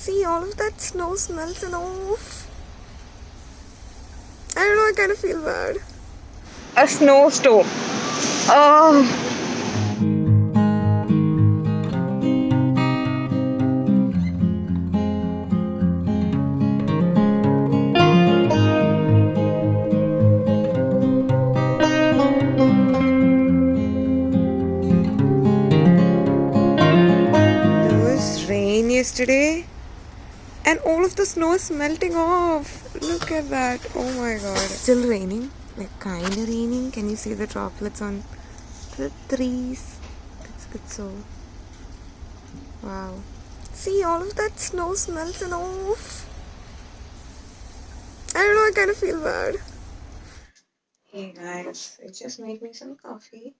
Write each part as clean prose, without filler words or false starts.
See, all of that snow smells and off. I don't know, I kind of feel bad. A snowstorm. Oh. There was rain yesterday and all of the snow is melting off. Look at that. Oh my god. Still raining. Like kind of raining. Can you see the droplets on the trees? It's so... Wow. See, all of that snow smells and off. I don't know, I kind of feel bad. Hey guys, I just made me some coffee.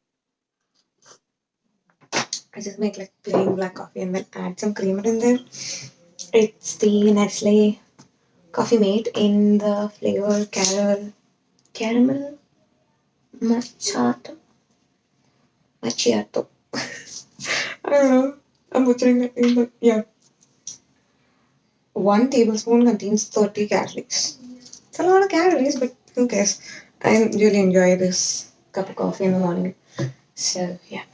I just make like plain black coffee and then add some creamer in there. It's the Nestle Coffee Mate in the flavor caramel macchiato. I don't know. I'm butchering that name, but yeah. 1 tablespoon contains 30 calories. It's a lot of calories, but who cares? I really enjoy this cup of coffee in the morning. So, yeah.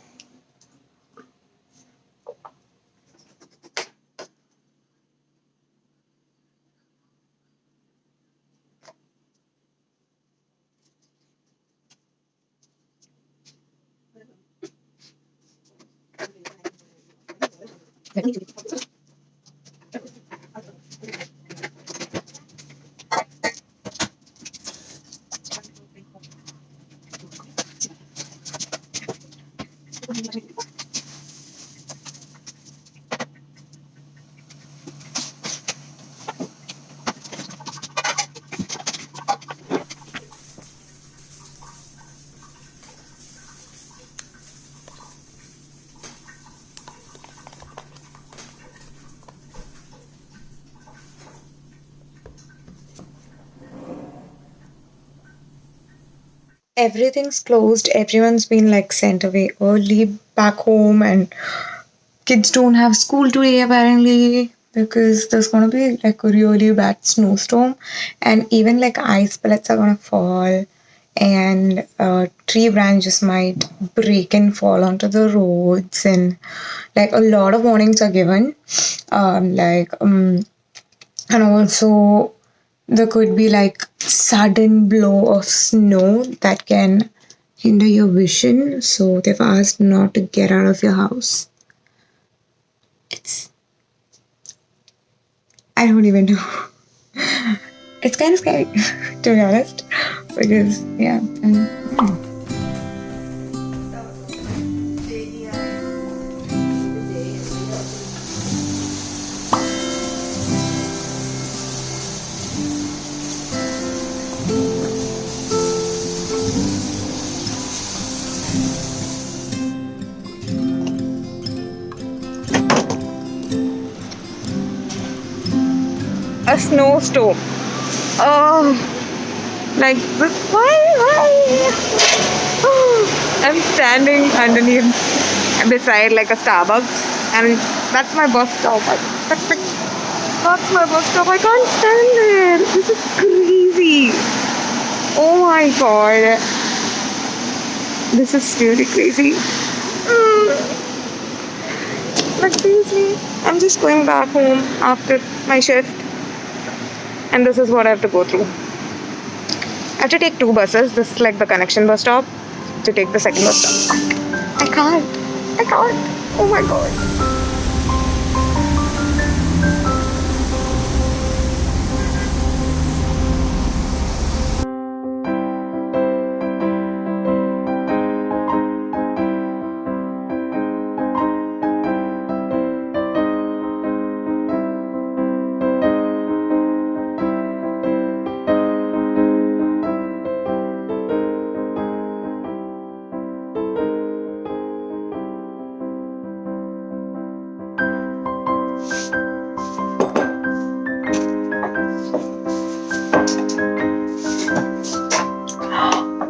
Everything's closed. Everyone's been like sent away early back home, and kids don't have school today apparently because there's gonna be like a really bad snowstorm, and even like ice pellets are gonna fall, and tree branches might break and fall onto the roads, and like a lot of warnings are given, and also there could be like sudden blow of snow that can hinder your vision, so they've asked not to get out of your house. I don't even know. It's kind of scary, to be honest, because yeah. A snowstorm. Oh, like this. Why? Oh, I'm standing underneath, beside like a Starbucks, and that's my bus stop. That's my bus stop. I can't stand it. This is crazy. Oh my god. This is really crazy. But seriously, I'm just going back home after my shift. And this is what I have to go through. I have to take 2 buses. This is like the connection bus stop to take the second bus stop. I can't. Oh my god.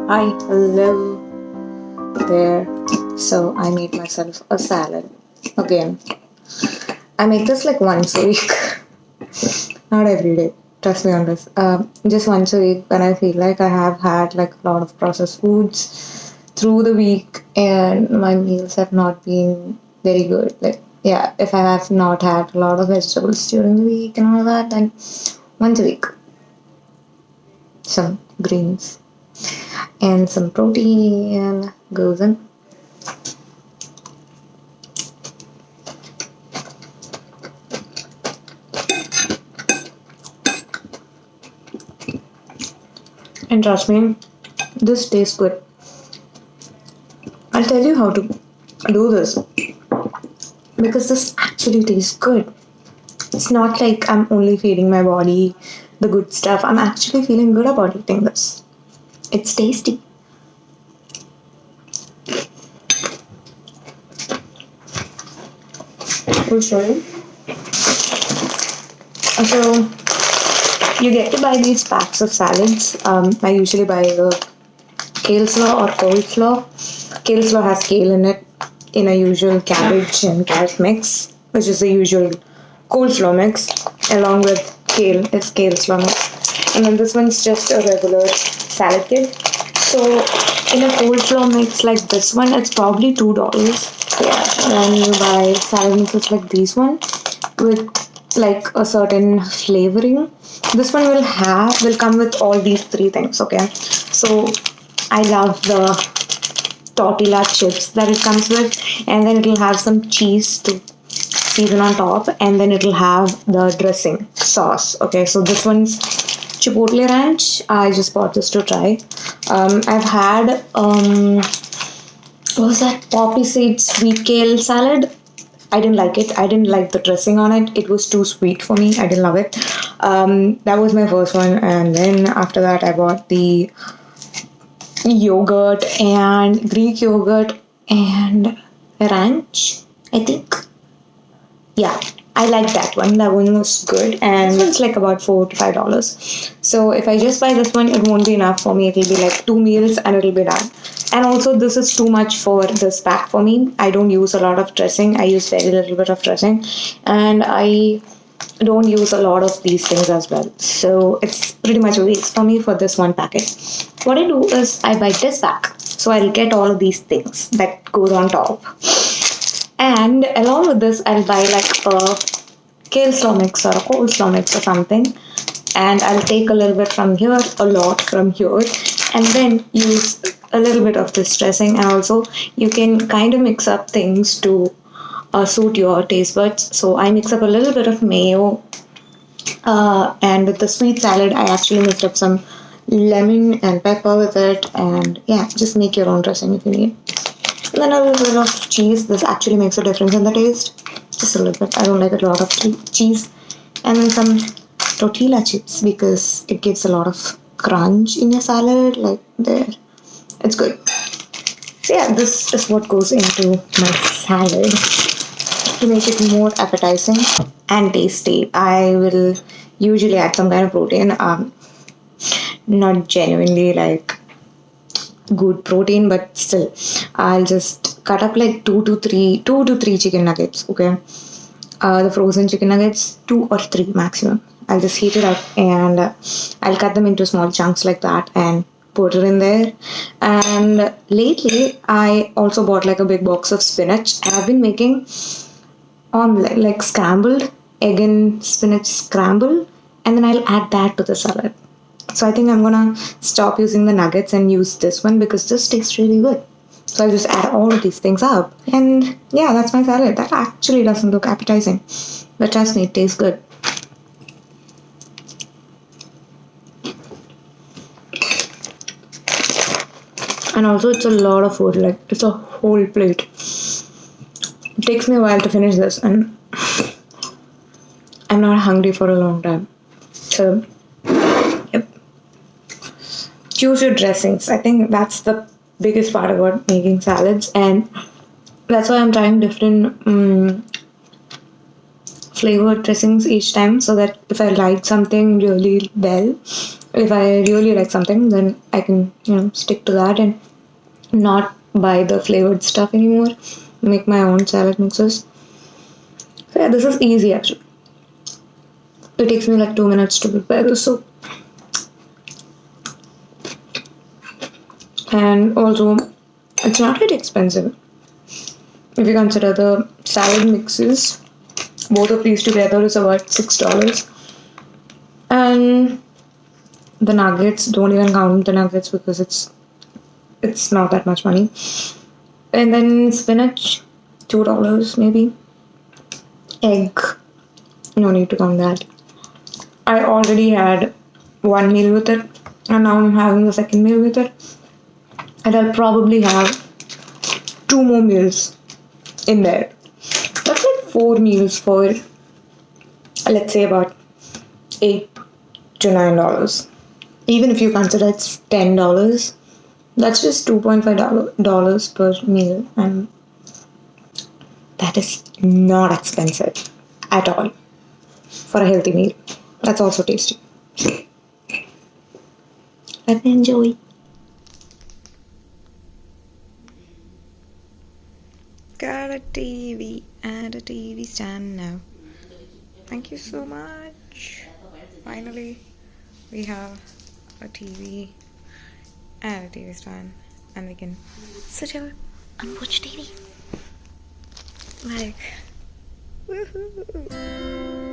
I live there, so I made myself a salad again. I make this like once a week. Not every day. Trust me on this. Just once a week when I feel like I have had like a lot of processed foods through the week and my meals have not been very good. Like, yeah, if I have not had a lot of vegetables during the week and all that, then once a week, some greens and some protein goes in. And trust me, this tastes good. I'll tell you how to do this because this actually tastes good. It's not like I'm only feeding my body the good stuff. I'm actually feeling good about eating this. It's tasty. I'll show you. So you get to buy these packs of salads. I usually buy the kale slaw or coleslaw. Kale slaw has kale in it in a usual cabbage and carrot mix, which is the usual coleslaw mix, along with kale is kale slaw mix. And then this one's just a regular salad kit. So in a coleslaw mix like this one, it's probably $2. Yeah, then you buy salad mixes like these one with like a certain flavoring. This one will come with all these three things. Okay, so I love the tortilla chips that it comes with, and then it'll have some cheese to season on top, and then it'll have the dressing sauce. Okay, so this one's chipotle ranch. I just bought this to try. I've had what was that, poppy seed sweet kale salad. I didn't like it. I didn't like the dressing on it. It was too sweet for me. I didn't love it. That was my first one, and then after that I bought the yogurt and Greek yogurt and ranch, I think. Yeah, I like that one. That one was good, and this one's like about $4 to $5. So if I just buy this one, it won't be enough for me. It'll be like 2 meals and it'll be done. And also, this is too much for this pack for me. I don't use a lot of dressing. I use very little bit of dressing, and I don't use a lot of these things as well. So it's pretty much a waste for me for this one packet. What I do is I buy this pack, so I'll get all of these things that goes on top. And along with this, I'll buy like a kale slaw mix or a coleslaw mix or something, and I'll take a little bit from here, a lot from here, and then use a little bit of this dressing. And also you can kind of mix up things to suit your taste buds. So I mix up a little bit of mayo, and with the sweet salad I actually mixed up some lemon and pepper with it, and yeah, just make your own dressing if you need. And then a little bit of cheese. This actually makes a difference in the taste. Just a little bit. I don't like a lot of cheese. And then some tortilla chips because it gives a lot of crunch in your salad. Like there. It's good. So yeah, this is what goes into my salad to make it more appetizing and tasty. I will usually add some kind of protein. Not genuinely like good protein, but still I'll just cut up like two to three chicken nuggets. Okay, the frozen chicken nuggets, 2 or 3 maximum. I'll just heat it up and I'll cut them into small chunks like that and put it in there. And lately I also bought like a big box of spinach, and I've been making omelette, like scrambled egg and spinach scramble, and then I'll add that to the salad. So I think I'm gonna stop using the nuggets and use this one because this tastes really good. So I'll just add all of these things up, and yeah, that's my salad. That actually doesn't look appetizing, but trust me, it tastes good. And also it's a lot of food, like it's a whole plate. It takes me a while to finish this, and I'm not hungry for a long time. So yep. Choose your dressings. I think that's the biggest part about making salads, and that's why I'm trying different flavored dressings each time, so that if I like something really well, if I really like something, then I can stick to that and not buy the flavored stuff anymore. Make my own salad mixes. So yeah, this is easy actually. It takes me like 2 minutes to prepare the soup. And also, it's not really expensive. If you consider the salad mixes, both of these together is about $6. And the nuggets, don't even count the nuggets because it's not that much money. And then spinach, $2 maybe. Egg, no need to count that. I already had one meal with it, and now I'm having the second meal with it. And I'll probably have 2 more meals in there. That's like 4 meals for, let's say, about $8 to $9. Even if you consider it's $10, that's just $2.5 per meal, and that is not expensive at all for a healthy meal. That's also tasty. Let me enjoy. Got a TV and a TV stand now. Thank you so much. Finally, we have a TV and a TV stand, and we can sit here and watch TV. Like, woohoo!